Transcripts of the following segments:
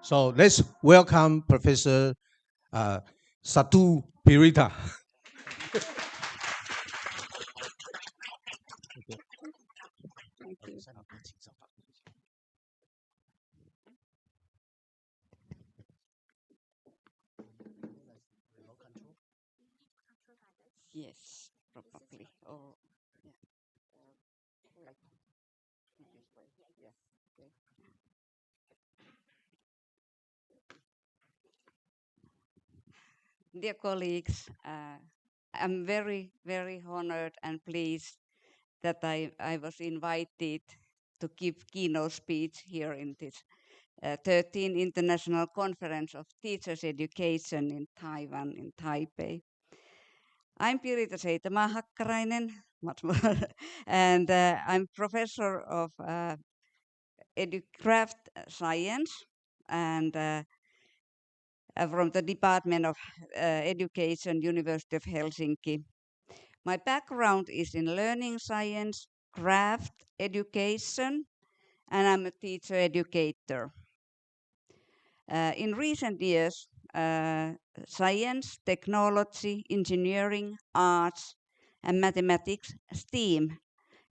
So let's welcome Professor Satu Pirita. Thank you. Yes, probably. Or yeah, like this way. Yeah. Okay. Dear colleagues, I'm very, very honored and pleased that I was invited to give keynote speech here in this 13th International Conference of Teachers Education in Taiwan, in Taipei. I'm Pirita Seitamaa-Hakkarainen, much more, and I'm professor of craft science and from the Department of Education, University of Helsinki. My background is in learning science, craft education, and I'm a teacher educator. In recent years, science, technology, engineering, arts, and mathematics, STEAM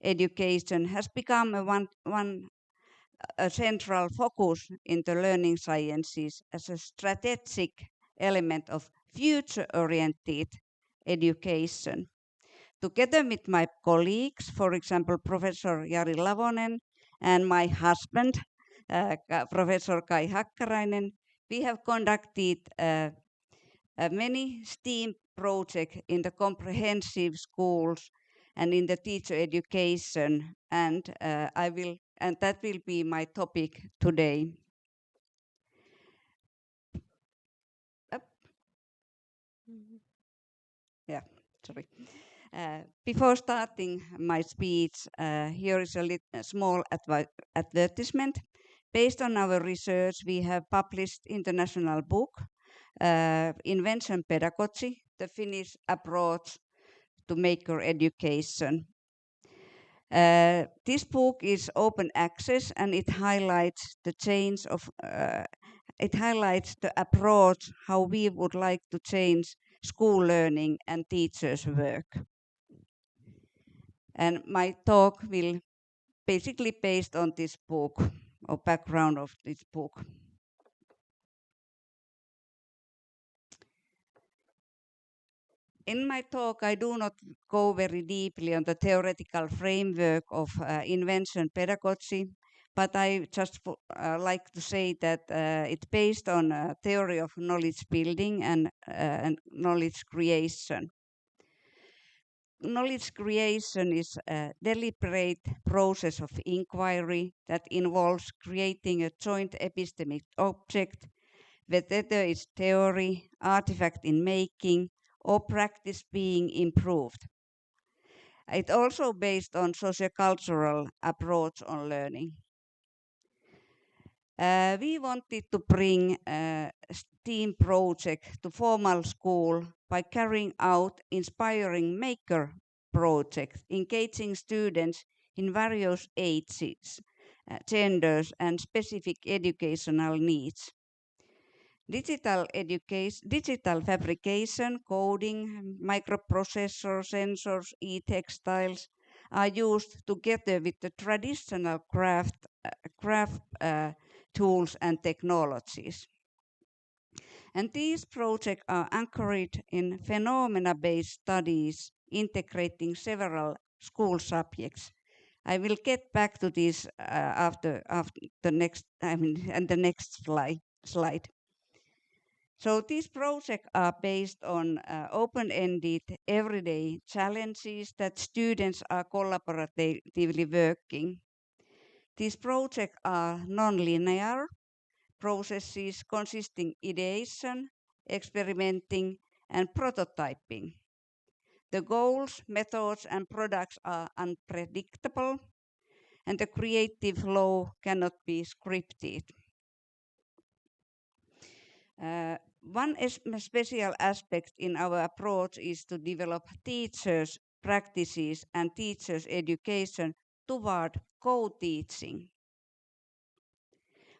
education has become a central focus in the learning sciences as a strategic element of future-oriented education. Together with my colleagues, for example, Professor Jari Lavonen and my husband, Professor Kai Hakkarainen, we have conducted many STEAM projects in the comprehensive schools and in the teacher education, and that will be my topic today. Up. Yeah, sorry. Before starting my speech, here is a small advertisement. Based on our research, we have published international book, Invention Pedagogy, the Finnish approach to maker education. This book is open access and it highlights the change of it highlights the approach how we would like to change school learning and teachers' work. And my talk will basically based on this book or background of this book. In my talk, I do not go very deeply on the theoretical framework of invention pedagogy, but I just like to say that it's based on a theory of knowledge building and knowledge creation. Knowledge creation is a deliberate process of inquiry that involves creating a joint epistemic object, whether it's theory, artifact in making, or practice being improved. It's also based on sociocultural approach on learning. We wanted to bring a STEAM project to formal school by carrying out inspiring maker projects, engaging students in various ages, genders, and specific educational needs. Digital fabrication, coding, microprocessors, sensors, e-textiles are used together with the traditional craft tools and technologies. And these projects are anchored in phenomena-based studies integrating several school subjects. I will get back to this after the next, and the next slide. So these projects are based on open-ended everyday challenges that students are collaboratively working. These projects are non-linear processes consisting ideation, experimenting, and prototyping. The goals, methods, and products are unpredictable, and the creative flow cannot be scripted. One special aspect in our approach is to develop teachers' practices and teachers' education toward co-teaching.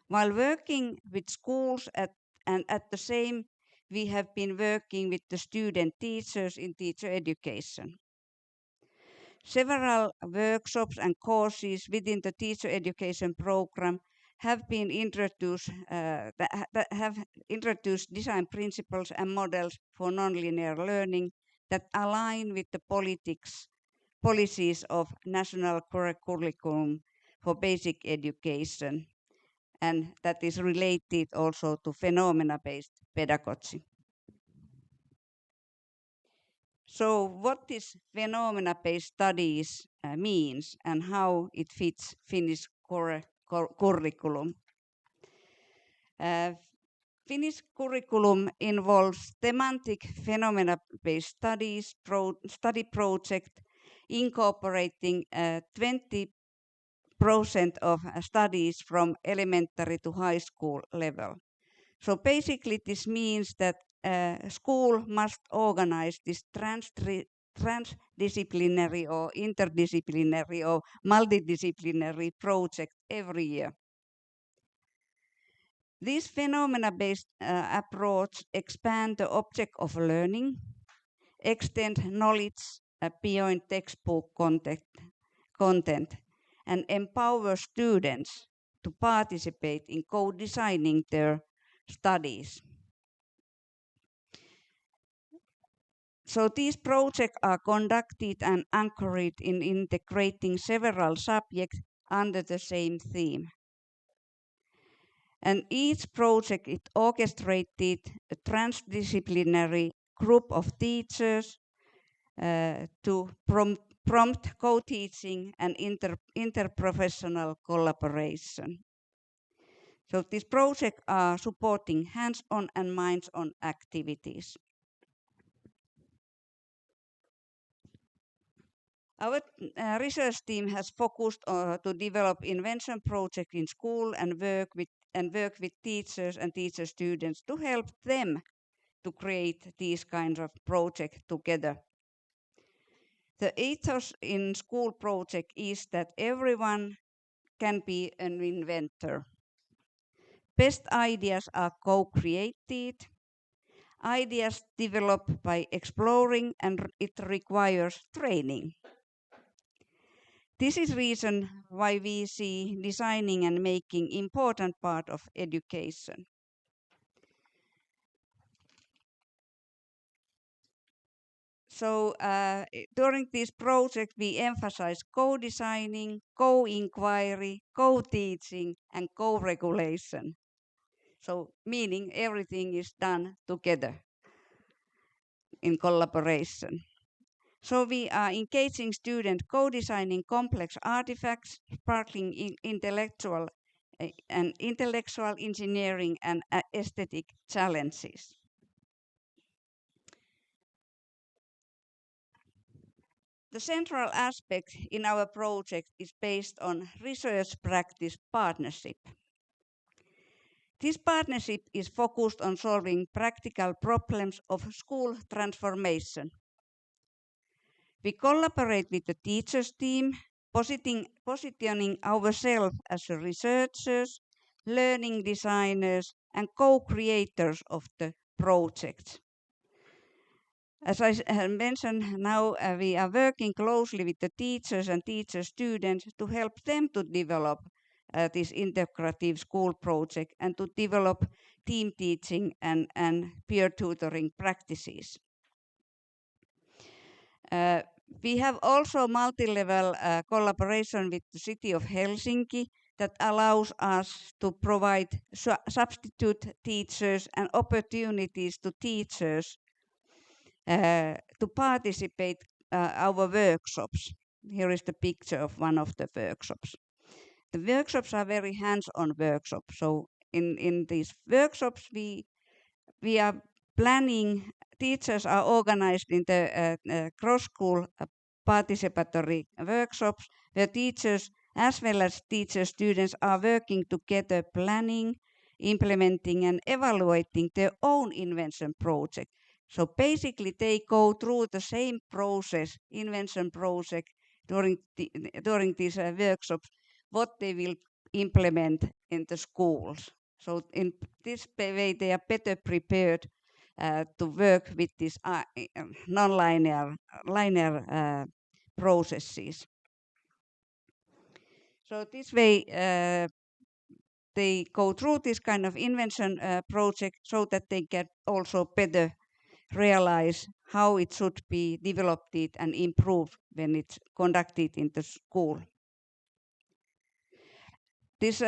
While working with schools and at the same, we have been working with the student teachers in teacher education. Several workshops and courses within the teacher education program have been introduced that have introduced design principles and models for nonlinear learning that align with the policies of national curriculum for basic education, and that is related also to phenomena-based pedagogy. So what this phenomena-based studies means and how it fits Finnish curriculum. Finnish curriculum involves thematic phenomena-based study project incorporating 20% of studies from elementary to high school level. So basically this means that school must organize this transdisciplinary or interdisciplinary or multidisciplinary project every year. This phenomena-based approach expand the object of learning, extend knowledge beyond textbook content, and empower students to participate in co-designing their studies. So these projects are conducted and anchored in integrating several subjects under the same theme. And each project is orchestrated a transdisciplinary group of teachers to prompt co-teaching and interprofessional collaboration. So these projects are supporting hands-on and minds-on activities. Our research team has focused to develop invention projects in school and work with teachers and teacher students to help them to create these kinds of projects together. The ethos in school project is that everyone can be an inventor. Best ideas are co-created. Ideas developed by exploring, and it requires training. This is reason why we see designing and making important part of education. So during this project, we emphasize co-designing, co-inquiry, co-teaching, and co-regulation. So meaning everything is done together in collaboration. So we are engaging students co-designing complex artifacts, sparkling intellectual engineering and aesthetic challenges. The central aspect in our project is based on research practice partnership. This partnership is focused on solving practical problems of school transformation. We collaborate with the teachers team, positioning ourselves as researchers, learning designers, and co-creators of the project. As I mentioned, now we are working closely with the teachers and teacher students to help them to develop this integrative school project and to develop team teaching and peer tutoring practices. We have also multi-level collaboration with the City of Helsinki that allows us to provide substitute teachers and opportunities to teachers to participate our workshops. Here is the picture of one of the workshops. The workshops are very hands-on workshops. So in these workshops, we are planning. Teachers are organized in the cross-school participatory workshops where teachers as well as teacher students are working together, planning, implementing, and evaluating their own invention project. So basically, they go through the same process, invention project, during these workshops, what they will implement in the schools. So in this way, they are better prepared to work with these non-linear linear processes. So this way, they go through this kind of invention project so that they can also better realize how it should be developed and improved when it's conducted in the school. This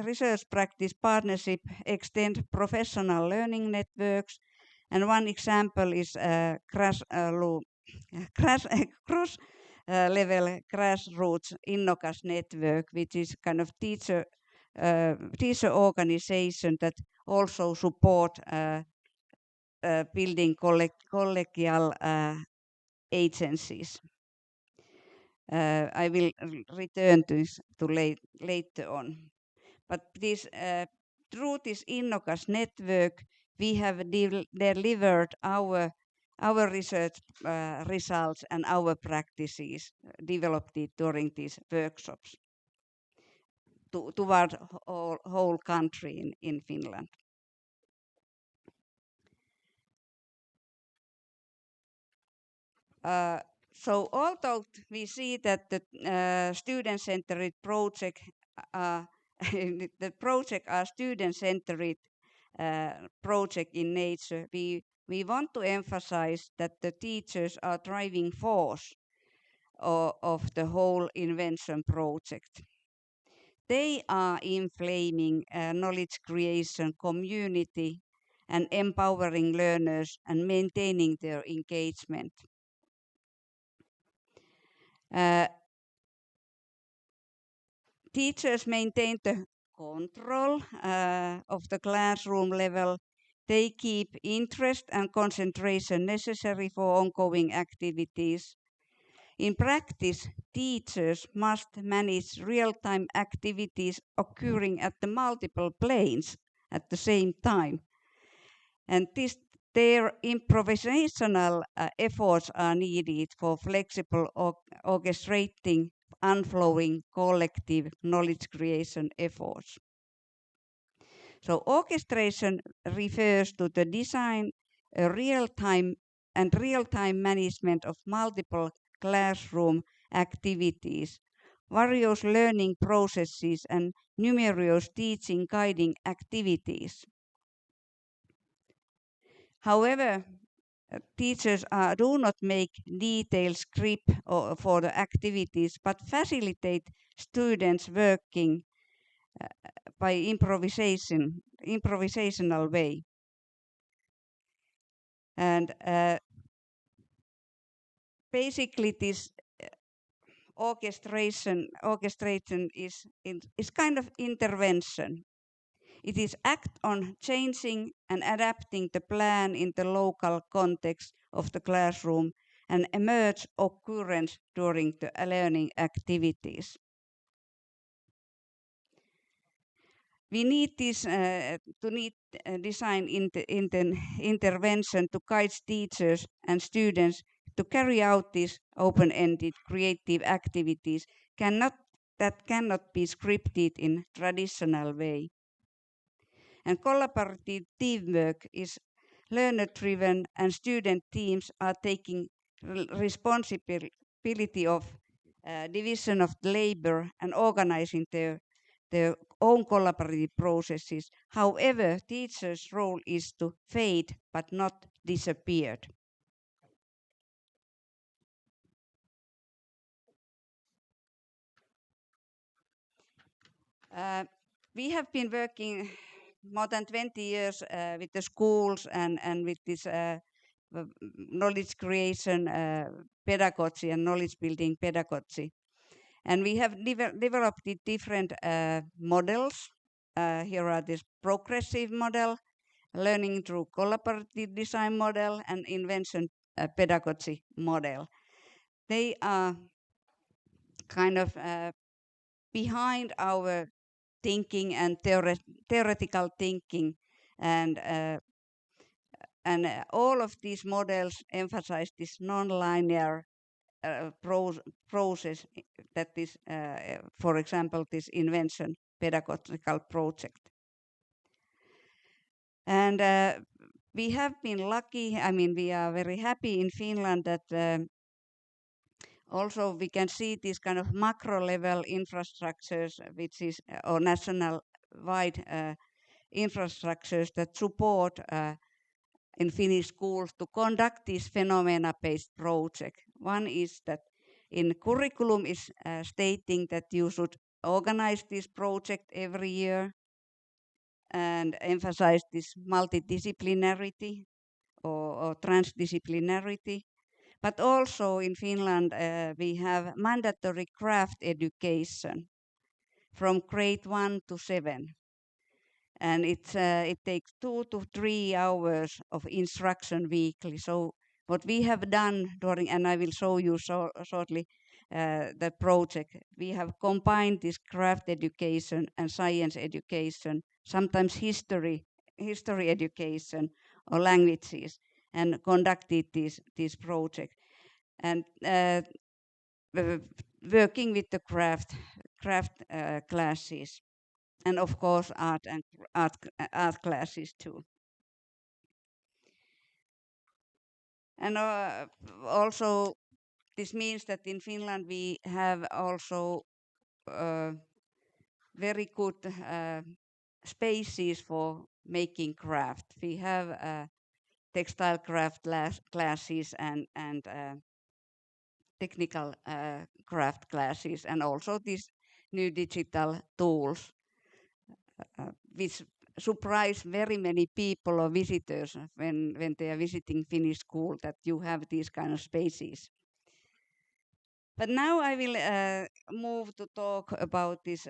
research practice partnership extend professional learning networks, and one example is cross level grassroots Innokas network, which is kind of teacher organization that also support building collegial agencies. I will return to this later on. But this through this Innokas network, we have delivered our research results and our practices developed it during these workshops toward whole country in Finland. So although we see that the student-centered project, the project are student-centered project in nature, we want to emphasize that the teachers are driving force of the whole invention project. They are inflaming knowledge creation community and empowering learners and maintaining their engagement. Teachers maintain the control of the classroom level. They keep interest and concentration necessary for ongoing activities. In practice, teachers must manage real-time activities occurring at the multiple planes at the same time. And their improvisational efforts are needed for flexible orchestrating unflowing collective knowledge creation efforts. So orchestration refers to the design, real-time management of multiple classroom activities, various learning processes, and numerous teaching guiding activities. However, teachers do not make detailed script for the activities, but facilitate students working by improvisational way. And basically this orchestration is kind of intervention. It is act on changing and adapting the plan in the local context of the classroom and emerge occurrence during the learning activities. We need this design intervention to guide teachers and students to carry out these open-ended creative activities that cannot be scripted in traditional way. And collaborative teamwork is learner-driven, and student teams are taking responsibility of division of labor and organizing their own collaborative processes. However, teachers' role is to fade but not disappeared. We have been working more than 20 years with the schools and with this knowledge creation pedagogy and knowledge building pedagogy. And we have developed different models. Here are this progressive model, learning through collaborative design model, and invention pedagogy model. They are kind of behind our thinking and theoretical thinking, and all of these models emphasize this non-linear process that is, for example, this invention pedagogical project. And we have been lucky, I mean, we are very happy in Finland that also we can see these kind of macro level infrastructures, which is, or national wide infrastructures that support in Finnish schools to conduct this phenomena-based project. One is that in curriculum is stating that you should organize this project every year and emphasize this multidisciplinarity or transdisciplinarity. But also in Finland, we have mandatory craft education from grade 1 to 7. And it takes 2 to 3 hours of instruction weekly. So what we have done during, and I will show you shortly the project, we have combined this craft education and science education, sometimes history education or languages, and conducted this project. And working with the craft classes, and of course art classes too. And also this means that in Finland we have also very good spaces for making craft. We have textile craft classes and technical craft classes, and also these new digital tools, which surprise very many people or visitors when they are visiting Finnish school, that you have these kind of spaces. But now I will move to talk about this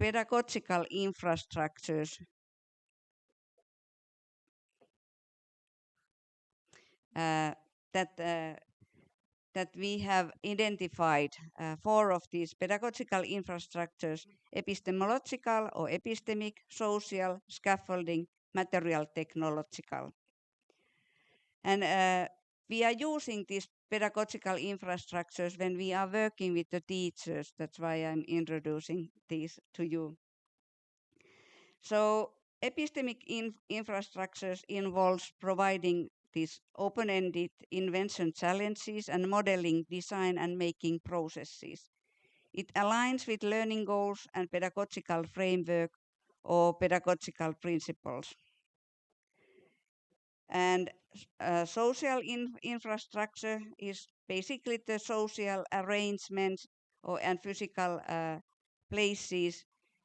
pedagogical infrastructures that we have identified 4 of these pedagogical infrastructures: epistemological or epistemic, social, scaffolding, material, technological. And we are using these pedagogical infrastructures when we are working with the teachers. That's why I'm introducing these to you. So epistemic infrastructures involves providing these open-ended invention challenges and modeling design and making processes. It aligns with learning goals and pedagogical framework or pedagogical principles. And social infrastructure is basically the social arrangements and physical places,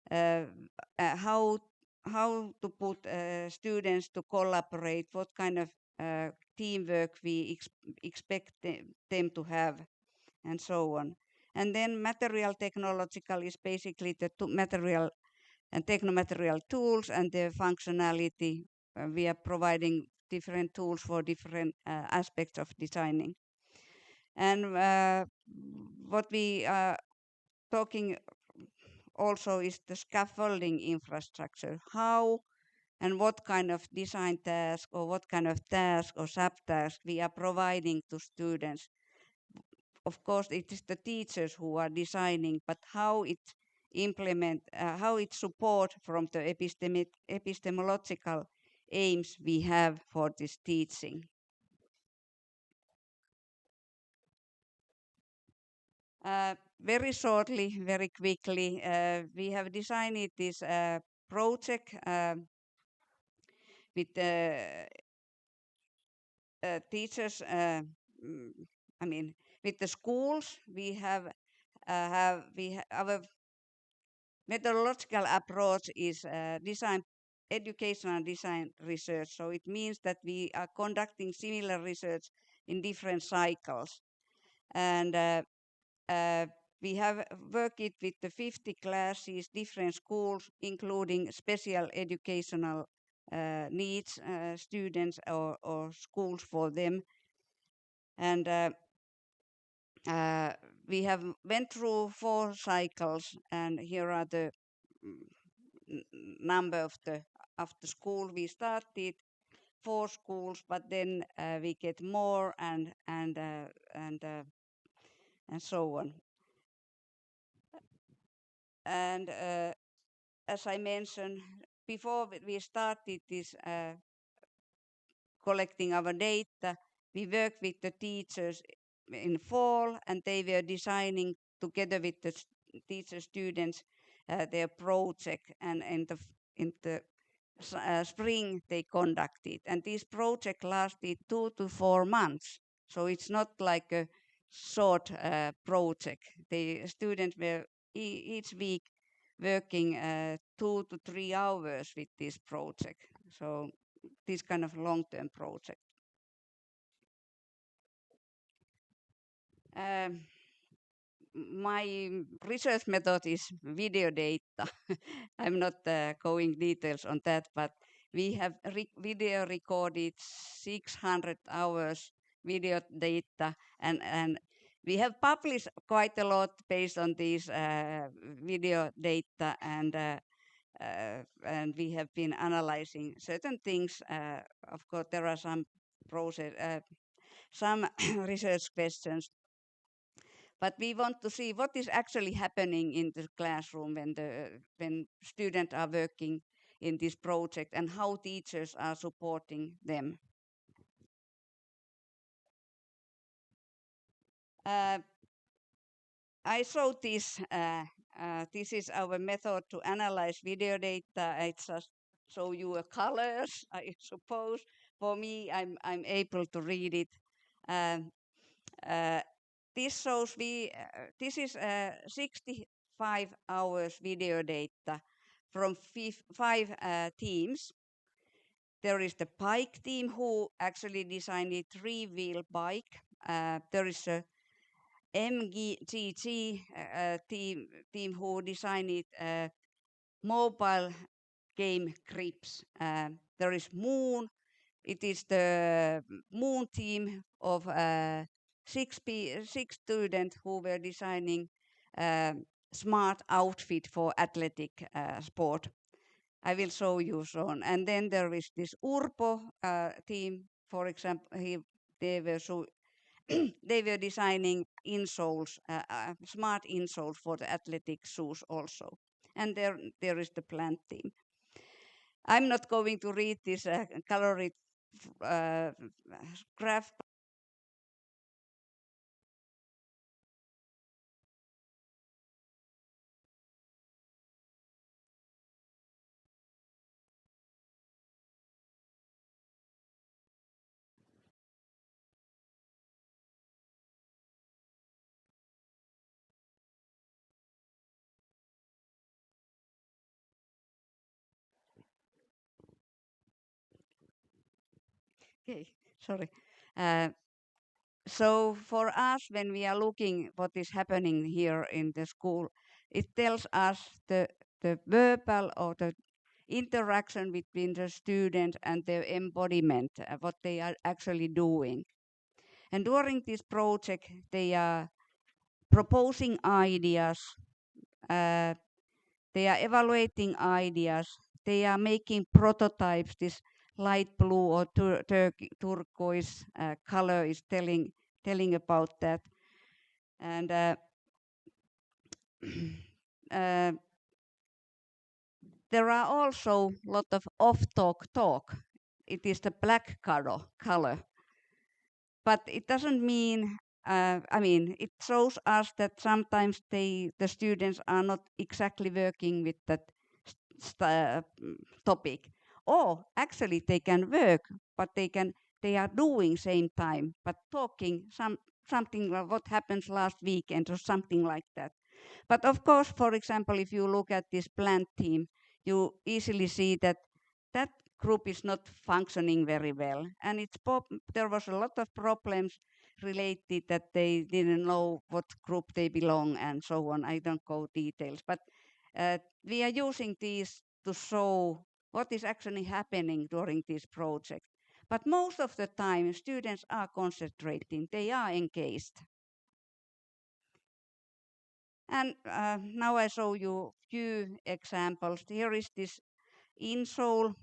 how to put students to collaborate, what kind of teamwork we expect them to have, and so on. And then material technological is basically the material and technomaterial tools and their functionality. We are providing different tools for different aspects of designing. And what we are talking also is the scaffolding infrastructure. How and what kind of design task or what kind of task or subtask we are providing to students. Of course, it is the teachers who are designing, but how it how it support from the epistemological aims we have for this teaching. Very shortly, very quickly, we have designed this project with teachers. I mean, with the schools, we have our methodological approach is design educational design research. So it means that we are conducting similar research in different cycles. And we have worked with the 50 classes, different schools, including special educational needs students or schools for them. And we have went through 4 cycles, and here are the number of the school we started 4 schools, but then we get more and so on. And as I mentioned before, we started this collecting our data. We worked with the teachers in fall, and they were designing together with the teacher students their project. And in the spring, they conducted. And this project lasted 2 to 4 months. So it's not like a short project. The students were each week working 2 to 3 hours with this project. So this kind of long-term project. My research method is video data. I'm not going details on that, but we have video recorded 600 hours video data, and we have published quite a lot based on these video data, and we have been analyzing certain things. Of course, there are some some research questions, but we want to see what is actually happening in the classroom when students are working in this project and how teachers are supporting them. I showed this. This is our method to analyze video data. I just show you colors, I suppose. For me, I'm able to read it. Um, uh, this shows this is 65 hours video data from 5 teams. There is the bike team who actually designed a 3-wheel bike. There is a MGG team who designed mobile game grips. There is Moon. It is the Moon team of 6 students who were designing smart outfit for athletic sport. I will show you soon. And then there is this Urpo team, for example. They were they were designing insoles, smart insoles for the athletic shoes also. And there is the plant team. I'm not going to read this calorie graph. Okay, sorry. Uh, so for us, when we are looking what is happening here in the school, it tells us the verbal or the interaction between the student and their embodiment, what they are actually doing. And during this project, they are proposing ideas, they are evaluating ideas, they are making prototypes. This light blue or turquoise color is telling about that. And there are also a lot of off-talk. It is the black color. But it doesn't mean, it shows us that sometimes the students are not exactly working with that topic. Or actually they can work, but they are doing same time, but talking something like what happens last weekend or something like that. But of course, for example, if you look at this plant team, you easily see that that group is not functioning very well. And there was a lot of problems related that they didn't know what group they belong and so on. I don't go details, but we are using these to show what is actually happening during this project. But most of the time, students are concentrating, they are engaged. And now I show you few examples. Here is this insole.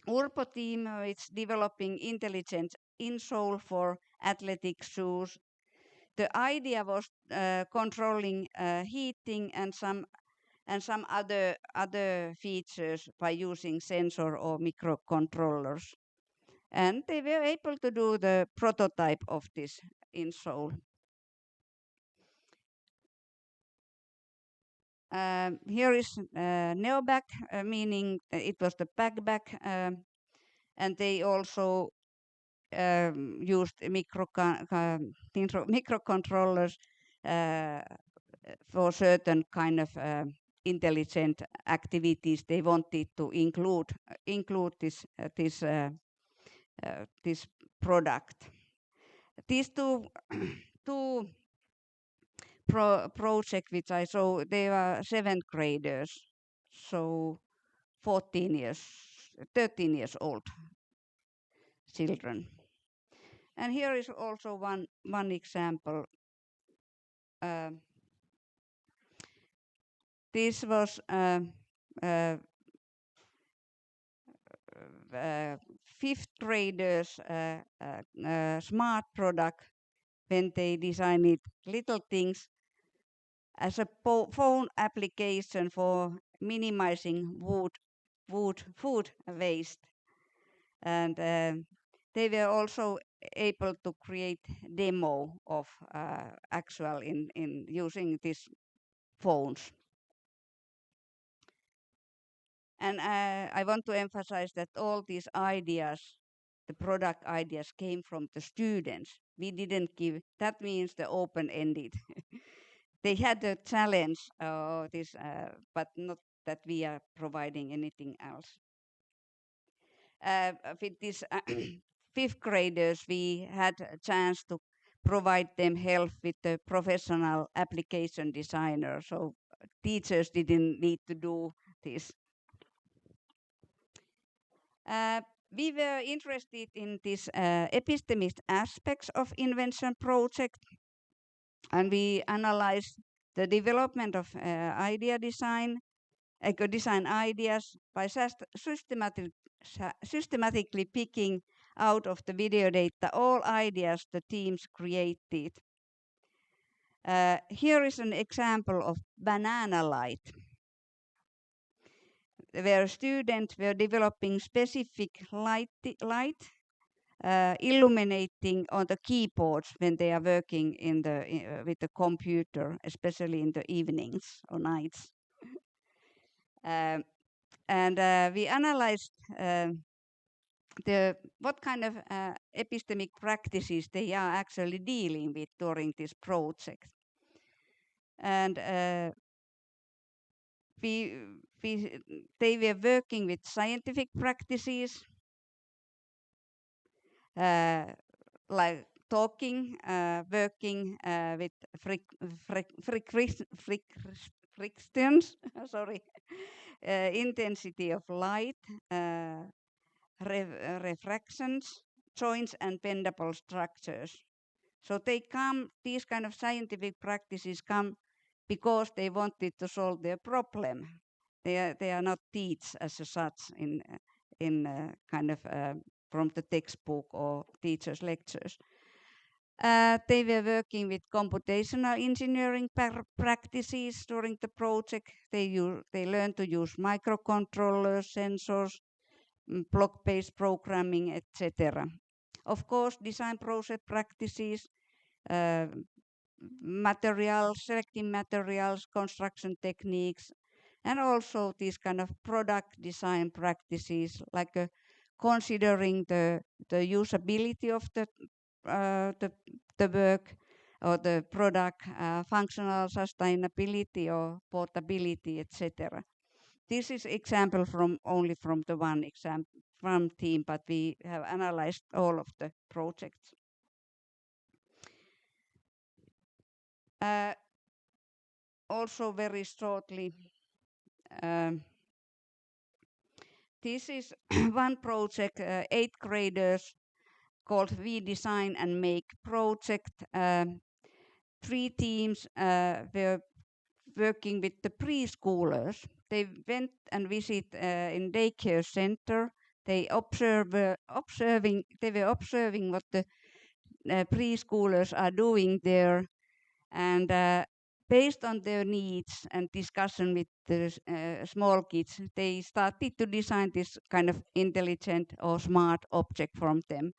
Urpo team is developing intelligent insole for athletic shoes. The idea was controlling heating and some other features by using sensor or microcontrollers. And they were able to do the prototype of this insole. Here is Neoback, meaning it was the packback, and they also used microcontrollers for certain kind of intelligent activities they wanted to include this product. These two project which I saw, they were 7th graders, so 13 years old children. And here is also one example. This was fifth graders smart product when they designed little things as a phone application for minimizing food waste. And they were also able to create demo of actual in using these phones. And I want to emphasize that all these ideas, the product ideas, came from the students. We didn't give, that means the open-ended. They had a challenge, but not that we are providing anything else. With these fifth graders, we had a chance to provide them help with the professional application designer. So teachers didn't need to do this. We were interested in these epistemic aspects of invention project, and we analyzed the development of eco-design ideas by systematically picking out of the video data all ideas the teams created. Here is an example of banana light, where students were developing specific light illuminating on the keyboards when they are working with the computer, especially in the evenings or nights. And we analyzed what kind of epistemic practices they are actually dealing with during this project. And they were working with scientific practices, like talking, working with frictions, sorry, intensity of light, refractions, joints, and bendable structures. So these kind of scientific practices come because they wanted to solve their problem. They are not teach as such in kind of from the textbook or teachers' lectures. They were working with computational engineering practices during the project. They learned to use microcontrollers, sensors, block-based programming, etc. Of course, design process practices, selecting materials, construction techniques, and also these kind of product design practices, like considering the usability of the work or the product, functional sustainability or portability, etc. This is example only from the one team, but we have analyzed all of the projects. Also very shortly, this is one project, 8th graders, called We Design and Make project. 3 teams were working with the preschoolers. They went and visit in daycare center They were observing what the preschoolers are doing there, and based on their needs and discussion with the small kids, they started to design this kind of intelligent or smart object from them.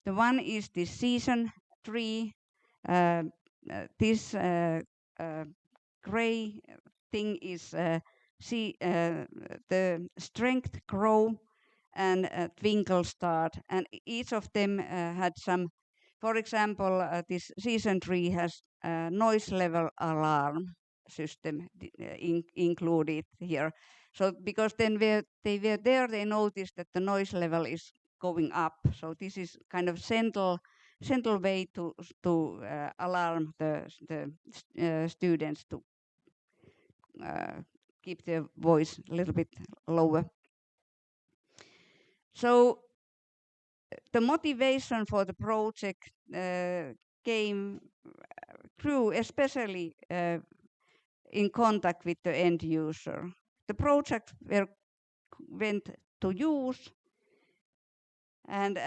The one is this season tree. Uh, this gray thing is the strength grow and twinkle start, and each of them had some. For example, this season tree has a noise level alarm system included here. So because then they were there, they noticed that the noise level is going up. So this is kind of central way to alarm the students to keep their voice a little bit lower. So the motivation for the project grew especially in contact with the end user. The project went to use, and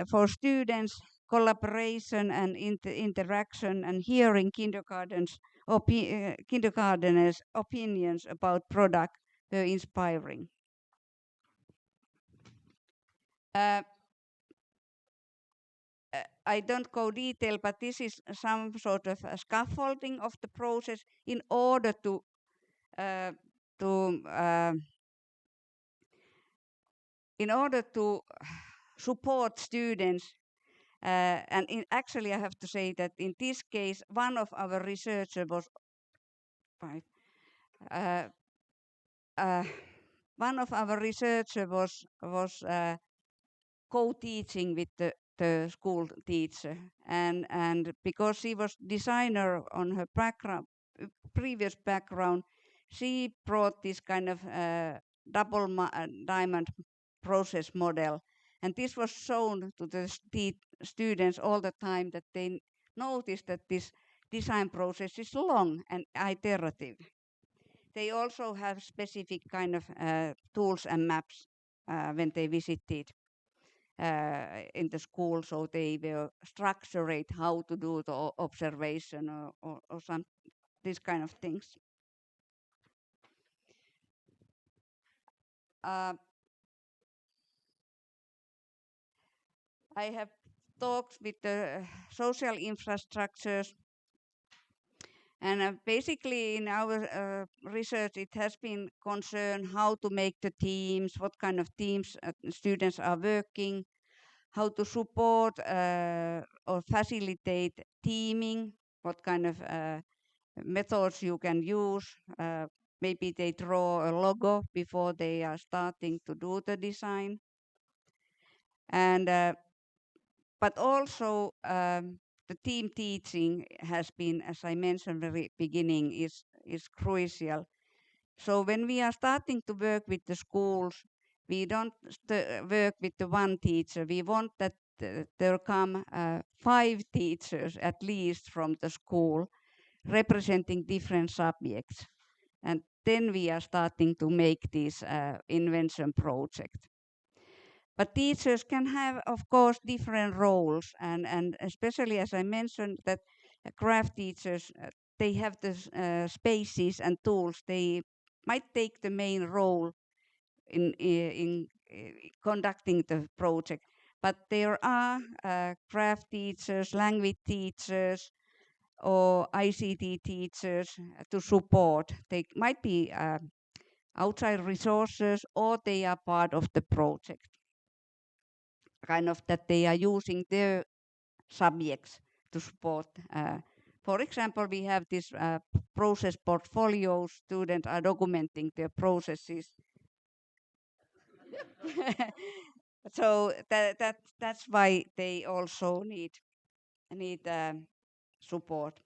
for students, collaboration and interaction and hearing kindergarteners' opinions about product were inspiring. I don't go detail, but this is some sort of a scaffolding of the process in order to uh, to uh, in order to support students. Actually, I have to say that in this case, one of our researchers was co-teaching with the school teacher, and because she was designer on her previous background, she brought this kind of double diamond process model, and this was shown to the students all the time, that they noticed that this design process is long and iterative. They also have specific kind of tools and maps when they visited in the school, so they will structure it how to do the observation or some these kind of things. I have talked with the social infrastructures, and basically in our research it has been concerned how to make the teams, what kind of teams students are working, how to support or facilitate teaming, what kind of methods you can use. Maybe they draw a logo before they are starting to do the design. And but also the team teaching has been, as I mentioned very beginning, is crucial. So when we are starting to work with the schools, we don't work with the one teacher. We want that there come 5 teachers at least from the school representing different subjects. And then we are starting to make this invention project. But teachers can have, of course, different roles, and especially as I mentioned that craft teachers, they have the spaces and tools. They might take the main role in conducting the project. But there are craft teachers, language teachers, or ICT teachers to support. They might be outside resources, or they are part of the project. Kind of that they are using their subjects to support. For example, we have this process portfolio. Students are documenting their processes. So that's why they also need support.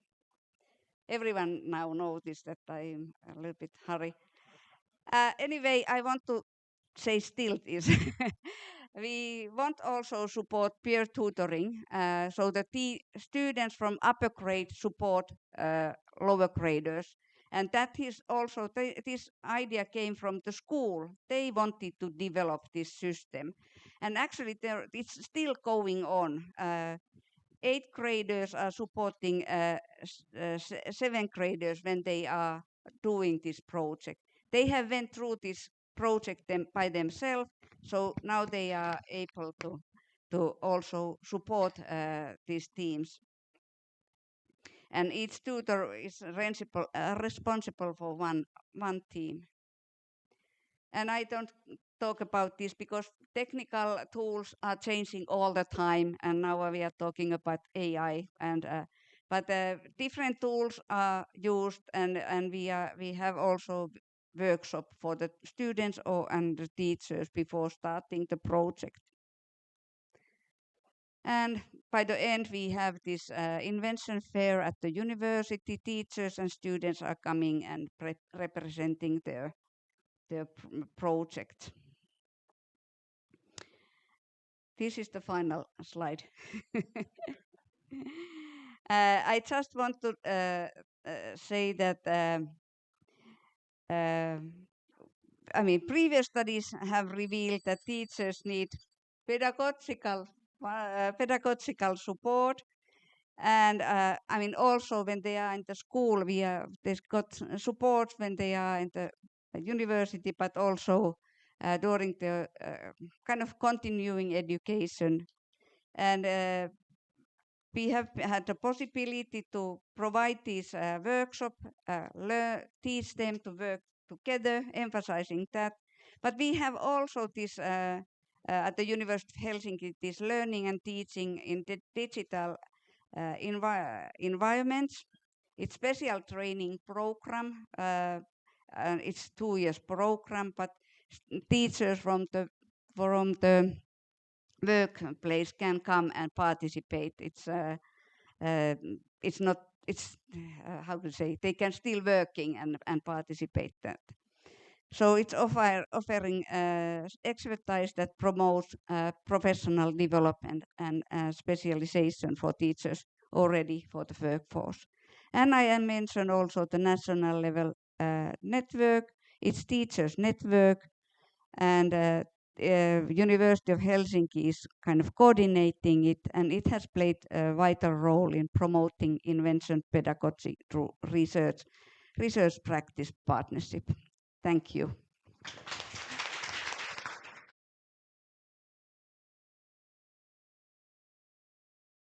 Everyone now noticed that I'm a little bit hurry. Anyway, I want to say still is we want also support peer tutoring, so that the students from upper grade support lower graders, And that is also, this idea came from the school. They wanted to develop this system. And actually, it's still going on. 8th graders are supporting 7th graders when they are doing this project. They have went through this project by themselves, so now they are able to also support these teams. And each tutor is responsible for one team. And I don't talk about this because technical tools are changing all the time, and now we are talking about AI. But different tools are used, and we have also workshop for the students and the teachers before starting the project. And by the end, we have this invention fair at the university. Teachers and students are coming and representing their project. This is the final slide. I just want to say that previous studies have revealed that teachers need pedagogical support, and also when they are in the school, they've got support when they are in the university, but also during the kind of continuing education. And we have had the possibility to provide this workshop, teach them to work together, emphasizing that. But we have also this, at the University of Helsinki, this learning and teaching in the digital environments. It's special training program. It's 2 years program, but teachers from the workplace can come and participate. It's not. It's how to say. They can still working and participate that. So it's offering expertise that promotes professional development and specialization for teachers already for the workforce. And I mentioned also the national level network. It's teachers network, and University of Helsinki is kind of coordinating it, and it has played a vital role in promoting invention pedagogy through research practice partnership. Thank you.